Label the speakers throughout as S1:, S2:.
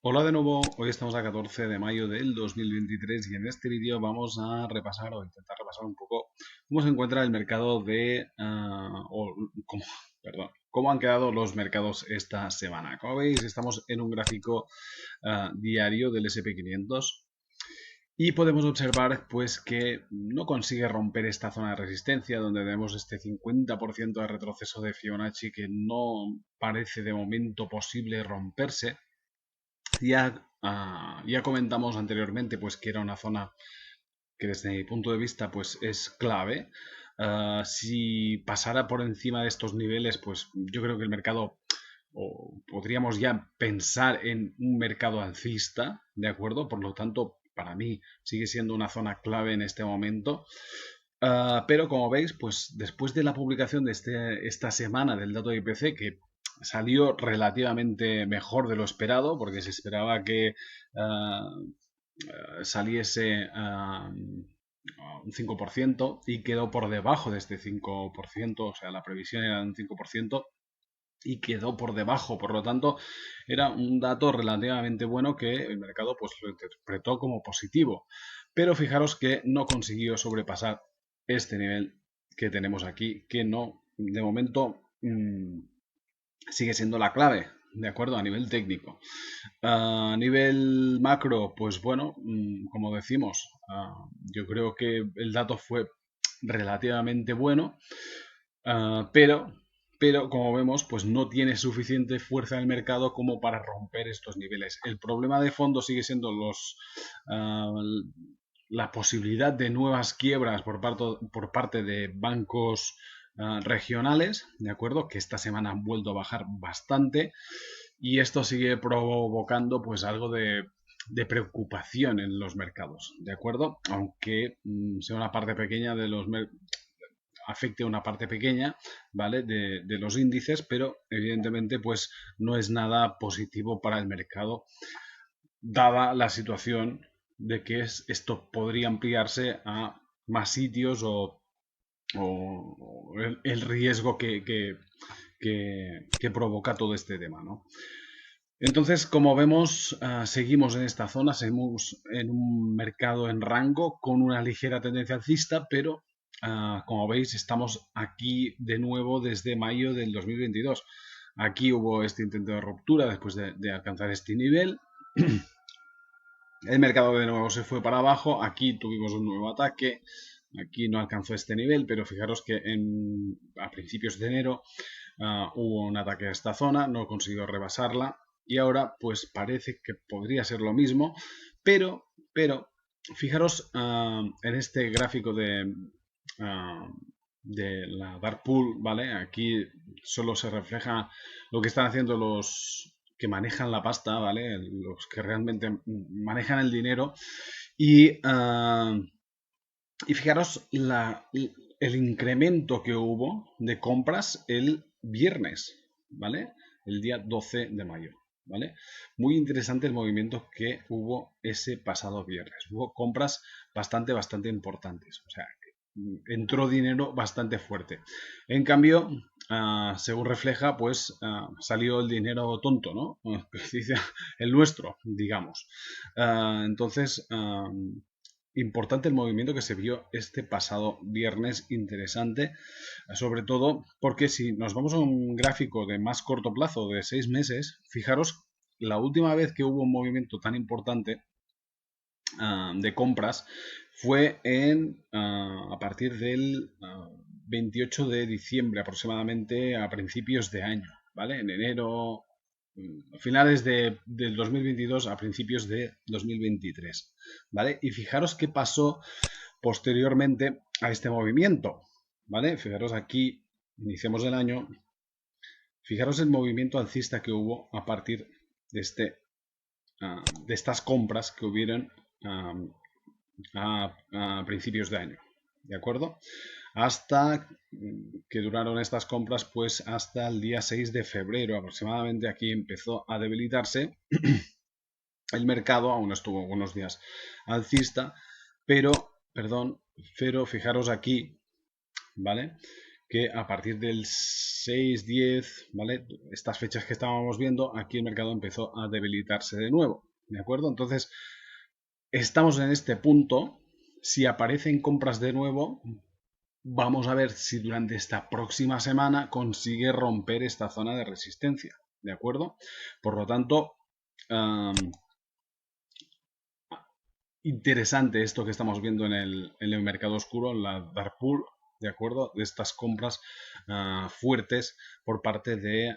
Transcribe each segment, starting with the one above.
S1: Hola de nuevo, hoy estamos a 14 de mayo del 2023 y en este vídeo vamos a repasar o intentar repasar un poco cómo se encuentra el mercado perdón, cómo han quedado los mercados esta semana. Como veis, estamos en un gráfico diario del SP500 y podemos observar pues que no consigue romper esta zona de resistencia donde tenemos este 50% de retroceso de Fibonacci que no parece de momento posible romperse. Ya comentamos anteriormente pues que era una zona que desde mi punto de vista pues es clave. Si pasara por encima de estos niveles, pues yo creo que el mercado, o podríamos ya pensar en un mercado alcista, ¿de acuerdo? Por lo tanto, para mí sigue siendo una zona clave en este momento. Pero como veis, pues después de la publicación de esta semana del dato de IPC, que salió relativamente mejor de lo esperado, porque se esperaba que saliese un 5% y quedó por debajo de este 5%, o sea, la previsión era de un 5% y quedó por debajo, por lo tanto, era un dato relativamente bueno que el mercado pues lo interpretó como positivo. Pero fijaros que no consiguió sobrepasar este nivel que tenemos aquí, que no, de momento, sigue siendo la clave, ¿de acuerdo? A nivel técnico. A nivel macro, pues bueno, como decimos, yo creo que el dato fue relativamente bueno, pero como vemos, pues no tiene suficiente fuerza en el mercado como para romper estos niveles. El problema de fondo sigue siendo ah, la posibilidad de nuevas quiebras por parte de bancos regionales, ¿de acuerdo? Que esta semana han vuelto a bajar bastante y esto sigue provocando pues algo de preocupación en los mercados, ¿de acuerdo? Aunque sea una parte pequeña de los afecte a una parte pequeña, ¿vale? De los índices, pero evidentemente pues no es nada positivo para el mercado, dada la situación de que esto podría ampliarse a más sitios o el riesgo que provoca todo este tema, ¿no? Entonces, como vemos, seguimos en esta zona, seguimos en un mercado en rango con una ligera tendencia alcista, pero como veis, estamos aquí de nuevo desde mayo del 2022. Aquí hubo este intento de ruptura después de alcanzar este nivel. El mercado de nuevo se fue para abajo, aquí tuvimos un nuevo ataque, aquí no alcanzó este nivel, pero fijaros que a principios de enero hubo un ataque a esta zona, no consiguió rebasarla y ahora pues parece que podría ser lo mismo, pero fijaros en este gráfico de la Dark Pool, ¿vale? Aquí solo se refleja lo que están haciendo los que manejan la pasta, ¿vale? Los que realmente manejan el dinero y fijaros el incremento que hubo de compras el viernes, ¿vale? El día 12 de mayo, ¿vale? Muy interesante el movimiento que hubo ese pasado viernes. Hubo compras bastante importantes. O sea, entró dinero bastante fuerte. En cambio, según refleja, pues salió el dinero tonto, ¿no? El nuestro, digamos. Entonces, importante el movimiento que se vio este pasado viernes, interesante, sobre todo porque si nos vamos a un gráfico de más corto plazo, de 6 meses, fijaros, la última vez que hubo un movimiento tan importante de compras fue a partir del 28 de diciembre aproximadamente, a principios de año, ¿vale? En enero, finales del 2022 a principios de 2023, ¿vale? Y fijaros qué pasó posteriormente a este movimiento, ¿vale? Fijaros aquí, iniciamos el año, fijaros el movimiento alcista que hubo a partir de, de estas compras que hubieron a principios de año, ¿de acuerdo? Hasta que duraron estas compras pues hasta el día 6 de febrero aproximadamente. Aquí empezó a debilitarse el mercado, aún estuvo unos días alcista, pero fijaros aquí, ¿vale? que a partir del 6, 10, ¿vale? Estas fechas que estábamos viendo, aquí el mercado empezó a debilitarse de nuevo, ¿de acuerdo? Entonces, estamos en este punto. Si aparecen compras de nuevo, vamos a ver si durante esta próxima semana consigue romper esta zona de resistencia, ¿de acuerdo? Por lo tanto, interesante esto que estamos viendo en el mercado oscuro, en la dark pool, ¿de acuerdo? De estas compras fuertes por parte de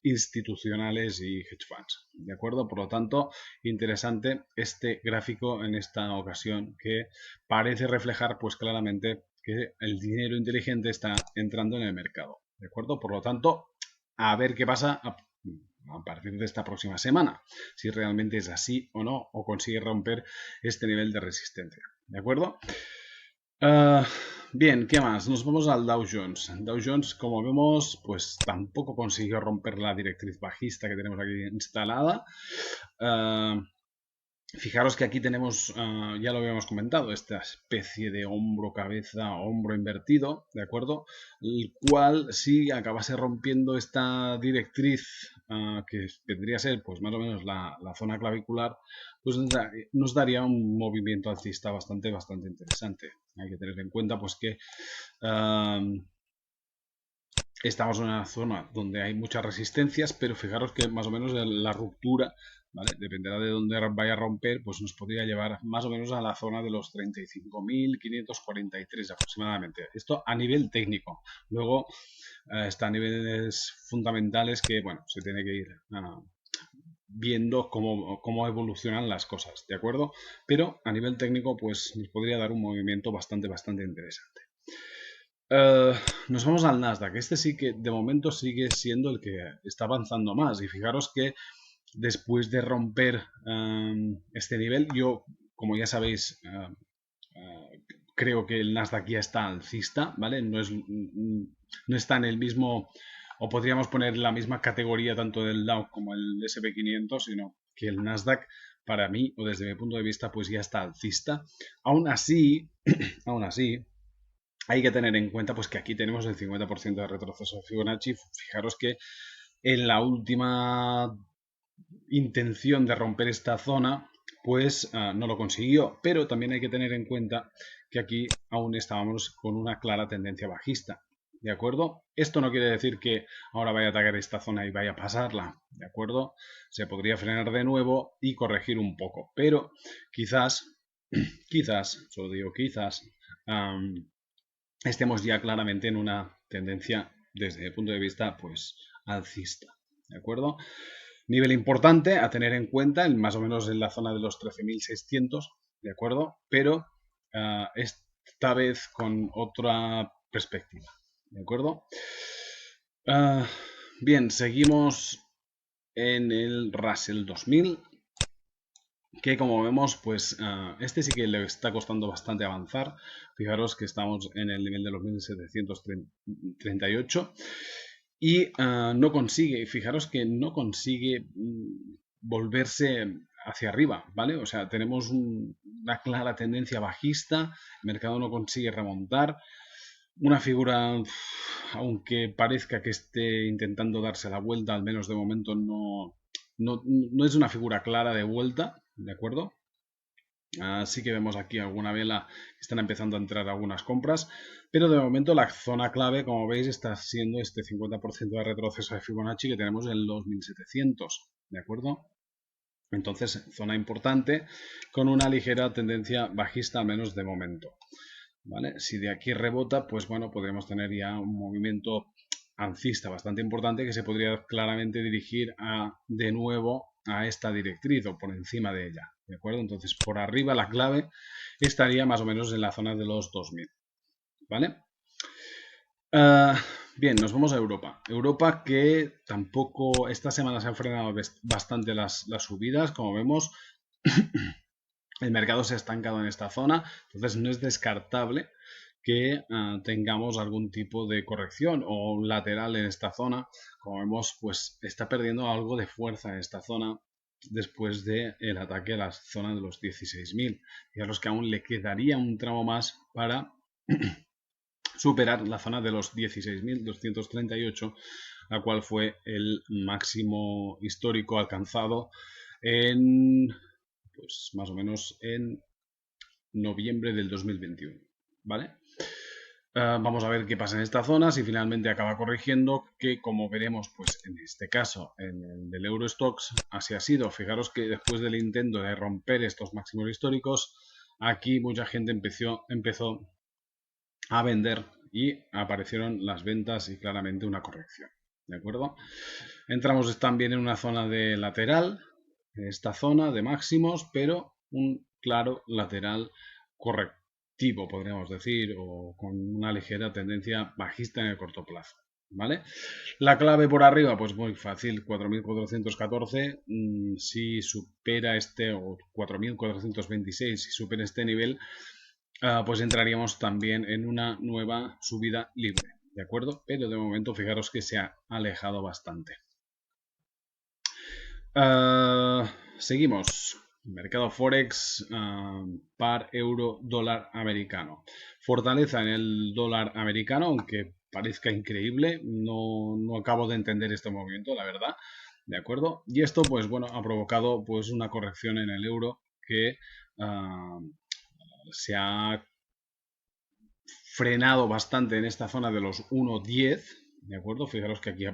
S1: institucionales y hedge funds, ¿de acuerdo? Por lo tanto, interesante este gráfico en esta ocasión que parece reflejar pues claramente que el dinero inteligente está entrando en el mercado, ¿de acuerdo? Por lo tanto, a ver qué pasa a partir de esta próxima semana, si realmente es así o no, o consigue romper este nivel de resistencia. ¿De acuerdo? Bien, ¿qué más? Nos vamos al Dow Jones. Dow Jones, como vemos, pues tampoco consiguió romper la directriz bajista que tenemos aquí instalada. Fijaros que aquí tenemos, ya lo habíamos comentado, esta especie de hombro, cabeza, hombro invertido, ¿de acuerdo? El cual, si acabase rompiendo esta directriz, que vendría a ser, pues más o menos la zona clavicular, pues nos daría un movimiento alcista bastante interesante. Hay que tener en cuenta, pues que estamos en una zona donde hay muchas resistencias, pero fijaros que más o menos la ruptura, ¿vale? Dependerá de dónde vaya a romper, pues nos podría llevar más o menos a la zona de los 35.543 aproximadamente. Esto a nivel técnico. Luego está a niveles fundamentales que, bueno, se tiene que ir viendo cómo evolucionan las cosas, ¿de acuerdo? Pero a nivel técnico, pues nos podría dar un movimiento bastante interesante. Nos vamos al Nasdaq. Este sí que de momento sigue siendo el que está avanzando más. Y fijaros que después de romper este nivel, yo, como ya sabéis, creo que el Nasdaq ya está alcista, ¿vale? No está en el mismo, o podríamos poner la misma categoría tanto del Dow como el SP500, sino que el Nasdaq, para mí, o desde mi punto de vista, pues ya está alcista. Aún así, aún así, hay que tener en cuenta pues que aquí tenemos el 50% de retroceso de Fibonacci. Fijaros que en la última intención de romper esta zona pues no lo consiguió, pero también hay que tener en cuenta que aquí aún estábamos con una clara tendencia bajista, ¿de acuerdo? Esto no quiere decir que ahora vaya a atacar esta zona y vaya a pasarla, ¿de acuerdo? Se podría frenar de nuevo y corregir un poco, pero quizás, solo digo quizás, estemos ya claramente en una tendencia desde el punto de vista pues alcista, ¿de acuerdo? Nivel importante a tener en cuenta, más o menos en la zona de los 13.600, ¿de acuerdo? Pero esta vez con otra perspectiva, ¿de acuerdo? Bien, seguimos en el Russell 2000, que como vemos, pues este sí que le está costando bastante avanzar. Fijaros que estamos en el nivel de los 1738 y no consigue, fijaros que no consigue volverse hacia arriba, ¿vale? O sea, tenemos una clara tendencia bajista, el mercado no consigue remontar, una figura, aunque parezca que esté intentando darse la vuelta, al menos de momento no es una figura clara de vuelta, ¿de acuerdo? Así que vemos aquí alguna vela que están empezando a entrar algunas compras, pero de momento la zona clave, como veis, está siendo este 50% de retroceso de Fibonacci que tenemos en los 1700, ¿de acuerdo? Entonces, zona importante con una ligera tendencia bajista, al menos de momento, ¿vale? Si de aquí rebota, pues bueno, podríamos tener ya un movimiento alcista bastante importante que se podría claramente dirigir de nuevo a esta directriz o por encima de ella, ¿de acuerdo? Entonces, por arriba la clave estaría más o menos en la zona de los 2000, ¿vale? Bien, nos vamos a Europa. Europa que tampoco esta semana se han frenado bastante las subidas, como vemos. El mercado se ha estancado en esta zona, entonces no es descartable que tengamos algún tipo de corrección o lateral en esta zona. Como vemos, pues está perdiendo algo de fuerza en esta zona después del ataque a la zona de los 16.000. Fijaros que aún le quedaría un tramo más para superar la zona de los 16.238, la cual fue el máximo histórico alcanzado en, pues más o menos en noviembre del 2021, ¿vale? Vamos a ver qué pasa en esta zona, si finalmente acaba corrigiendo, que como veremos, pues en este caso, en el del Eurostoxx, así ha sido. Fijaros que después del intento de romper estos máximos históricos, aquí mucha gente empezó a vender y aparecieron las ventas y claramente una corrección, ¿de acuerdo? Entramos también en una zona de lateral, en esta zona de máximos, pero un claro lateral correctivo, podríamos decir, o con una ligera tendencia bajista en el corto plazo, ¿vale? La clave por arriba, pues muy fácil, 4.414, si supera este, o 4.426, si supera este nivel, pues entraríamos también en una nueva subida libre, ¿de acuerdo? Pero de momento fijaros que se ha alejado bastante. Seguimos. Mercado Forex, par euro dólar americano. Fortaleza en el dólar americano, aunque parezca increíble, no acabo de entender este movimiento, la verdad. ¿De acuerdo? Y esto, pues bueno, ha provocado pues una corrección en el euro que se ha frenado bastante en esta zona de los 1.10, ¿de acuerdo? Fijaros que aquí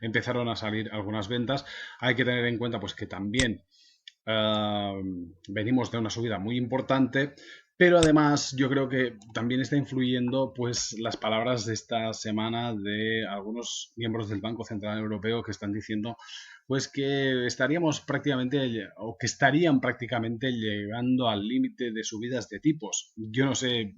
S1: empezaron a salir algunas ventas. Hay que tener en cuenta pues que también venimos de una subida muy importante, pero además yo creo que también está influyendo pues las palabras de esta semana de algunos miembros del Banco Central Europeo que están diciendo pues que estaríamos prácticamente o que estarían prácticamente llegando al límite de subidas de tipos. Yo no sé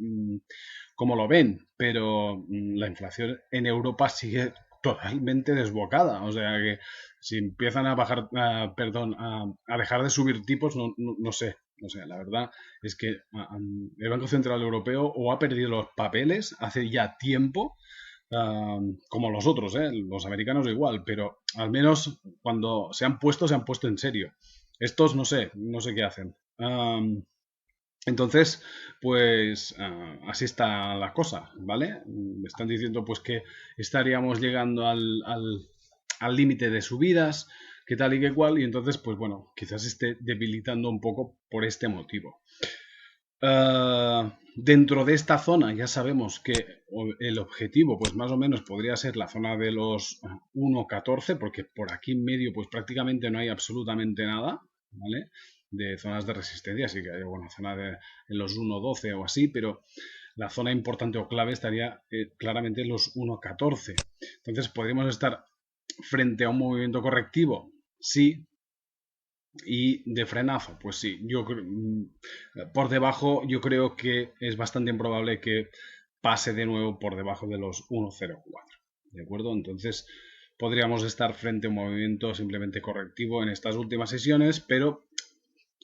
S1: cómo lo ven, pero la inflación en Europa sigue totalmente desbocada. O sea que si empiezan a bajar, perdón, a dejar de subir tipos, no sé. O sea, la verdad es que el Banco Central Europeo o ha perdido los papeles hace ya tiempo, como los otros, los americanos igual, pero al menos cuando se han puesto en serio. Estos no sé qué hacen. Entonces, pues así está la cosa, ¿vale? Me están diciendo pues que estaríamos llegando al límite de subidas, que tal y que cual, y entonces, pues bueno, quizás esté debilitando un poco por este motivo. Dentro de esta zona ya sabemos que el objetivo, pues más o menos podría ser la zona de los 1.14, porque por aquí en medio, pues prácticamente no hay absolutamente nada, ¿vale? De zonas de resistencia, así que hay alguna zona en los 1.12 o así, pero la zona importante o clave estaría claramente en los 1.14. Entonces podríamos estar frente a un movimiento correctivo, sí, y de frenazo, pues sí, por debajo yo creo que es bastante improbable que pase de nuevo por debajo de los 1.04, ¿de acuerdo? Entonces podríamos estar frente a un movimiento simplemente correctivo en estas últimas sesiones, pero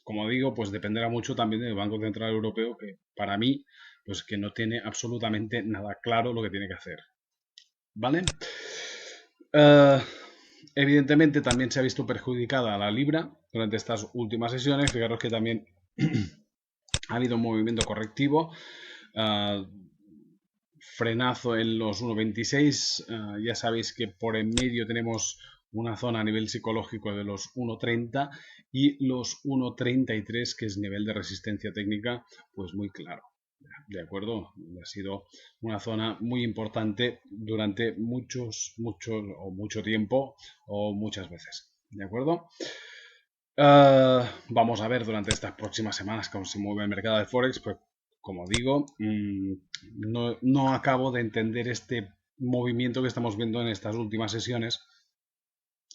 S1: como digo, pues dependerá mucho también del Banco Central Europeo, que para mí, pues que no tiene absolutamente nada claro lo que tiene que hacer, ¿vale? Evidentemente también se ha visto perjudicada la libra durante estas últimas sesiones. Fijaros que también ha habido un movimiento correctivo. Frenazo en los 1.26. Ya sabéis que por en medio tenemos una zona a nivel psicológico de los 1.30 y los 1.33, que es nivel de resistencia técnica, pues muy claro. ¿De acuerdo? Ha sido una zona muy importante durante mucho tiempo o muchas veces. ¿De acuerdo? Vamos a ver durante estas próximas semanas cómo se mueve el mercado de Forex. Pues como digo, no acabo de entender este movimiento que estamos viendo en estas últimas sesiones.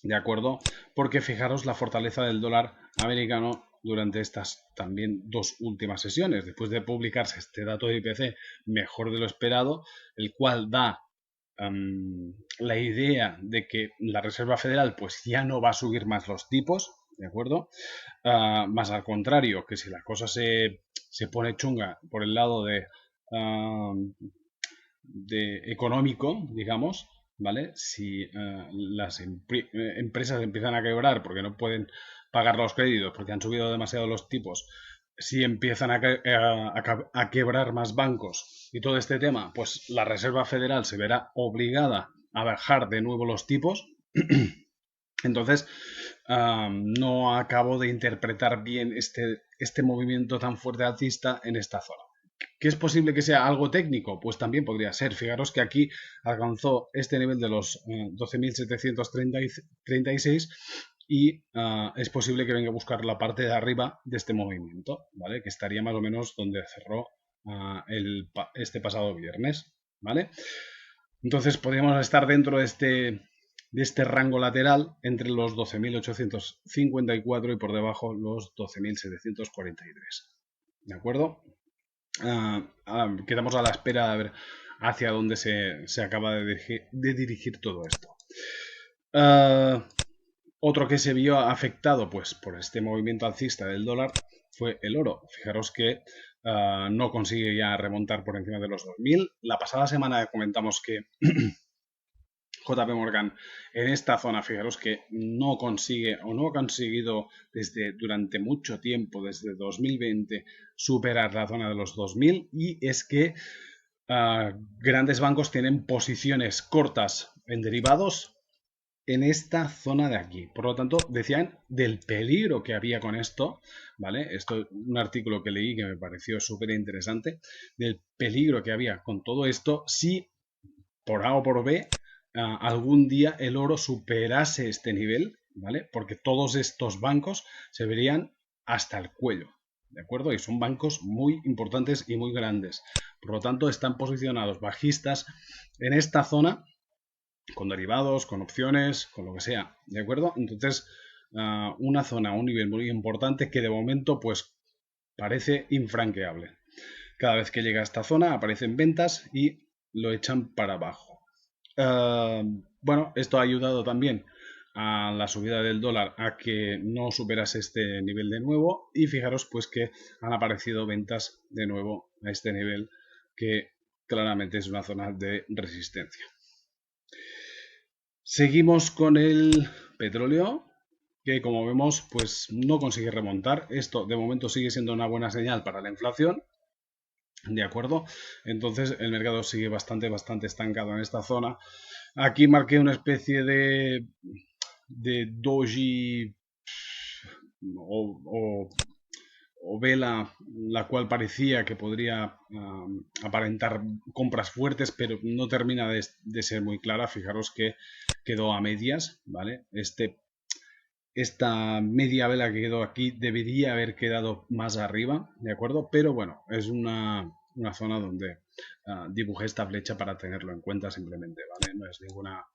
S1: ¿De acuerdo? Porque fijaros la fortaleza del dólar americano durante estas también dos últimas sesiones, después de publicarse este dato de IPC mejor de lo esperado, el cual da la idea de que la Reserva Federal pues ya no va a subir más los tipos, ¿de acuerdo? Más al contrario, que si la cosa se pone chunga por el lado de económico, digamos, ¿vale? Si las empresas empiezan a quebrar porque no pueden pagar los créditos, porque han subido demasiado los tipos, si empiezan a quebrar más bancos y todo este tema, pues la Reserva Federal se verá obligada a bajar de nuevo los tipos. Entonces, no acabo de interpretar bien este movimiento tan fuerte alcista en esta zona. ¿Que es posible que sea algo técnico? Pues también podría ser. Fijaros que aquí alcanzó este nivel de los 12.736 y es posible que venga a buscar la parte de arriba de este movimiento, ¿vale? Que estaría más o menos donde cerró este pasado viernes, ¿vale? Entonces podríamos estar dentro de este rango lateral entre los 12.854 y por debajo los 12.743. ¿De acuerdo? Quedamos a la espera de ver hacia dónde se acaba de dirigir todo esto. Otro que se vio afectado pues, por este movimiento alcista del dólar fue el oro. Fijaros que no consigue ya remontar por encima de los 2.000. La pasada semana comentamos que JP Morgan en esta zona, fijaros que no consigue o no ha conseguido durante mucho tiempo, desde 2020, superar la zona de los 2.000 y es que grandes bancos tienen posiciones cortas en derivados en esta zona de aquí. Por lo tanto, decían del peligro que había con esto, ¿vale? Esto es un artículo que leí que me pareció súper interesante, del peligro que había con todo esto si por A o por B algún día el oro superase este nivel, ¿vale? Porque todos estos bancos se verían hasta el cuello, ¿de acuerdo? Y son bancos muy importantes y muy grandes. Por lo tanto, están posicionados bajistas en esta zona con derivados, con opciones, con lo que sea, ¿de acuerdo? Entonces, una zona, un nivel muy importante que de momento, pues, parece infranqueable. Cada vez que llega a esta zona aparecen ventas y lo echan para abajo. Bueno, esto ha ayudado también a la subida del dólar a que no superase este nivel de nuevo y fijaros pues que han aparecido ventas de nuevo a este nivel que claramente es una zona de resistencia. Seguimos con el petróleo que como vemos pues no consigue remontar. Esto de momento sigue siendo una buena señal para la inflación. ¿De acuerdo? Entonces el mercado sigue bastante estancado en esta zona. Aquí marqué una especie de doji o vela, la cual parecía que podría aparentar compras fuertes, pero no termina de ser muy clara. Fijaros que quedó a medias, ¿vale? Esta media vela que quedó aquí debería haber quedado más arriba, ¿de acuerdo? Pero bueno, es una zona donde dibujé esta flecha para tenerlo en cuenta simplemente, ¿vale? No es ninguna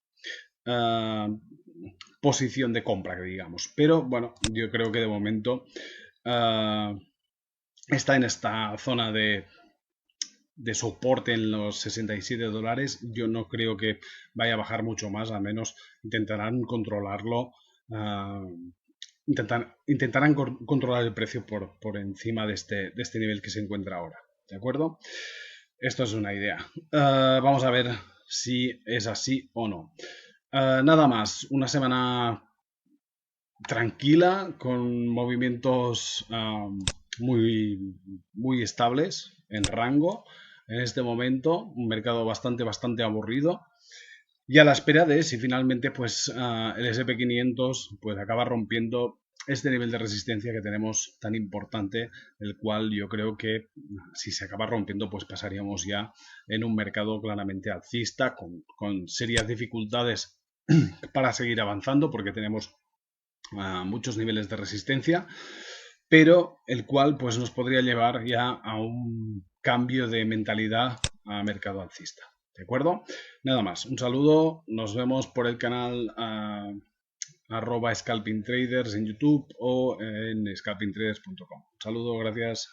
S1: posición de compra, que digamos. Pero bueno, yo creo que de momento está en esta zona de soporte en los 67 dólares. Yo no creo que vaya a bajar mucho más, al menos intentarán controlarlo. Intentarán controlar el precio por encima de este nivel que se encuentra ahora. ¿De acuerdo? Esto es una idea. Vamos a ver si es así o no. Nada más, una semana tranquila, con movimientos muy estables en rango. En este momento, un mercado bastante aburrido. Y a la espera de si finalmente pues, el SP500 pues, acaba rompiendo este nivel de resistencia que tenemos tan importante, el cual yo creo que si se acaba rompiendo pues pasaríamos ya en un mercado claramente alcista, con serias dificultades para seguir avanzando porque tenemos muchos niveles de resistencia, pero el cual pues nos podría llevar ya a un cambio de mentalidad a mercado alcista. ¿De acuerdo? Nada más. Un saludo. Nos vemos por el canal @scalpingtraders en YouTube o en scalpingtraders.com. Un saludo, gracias.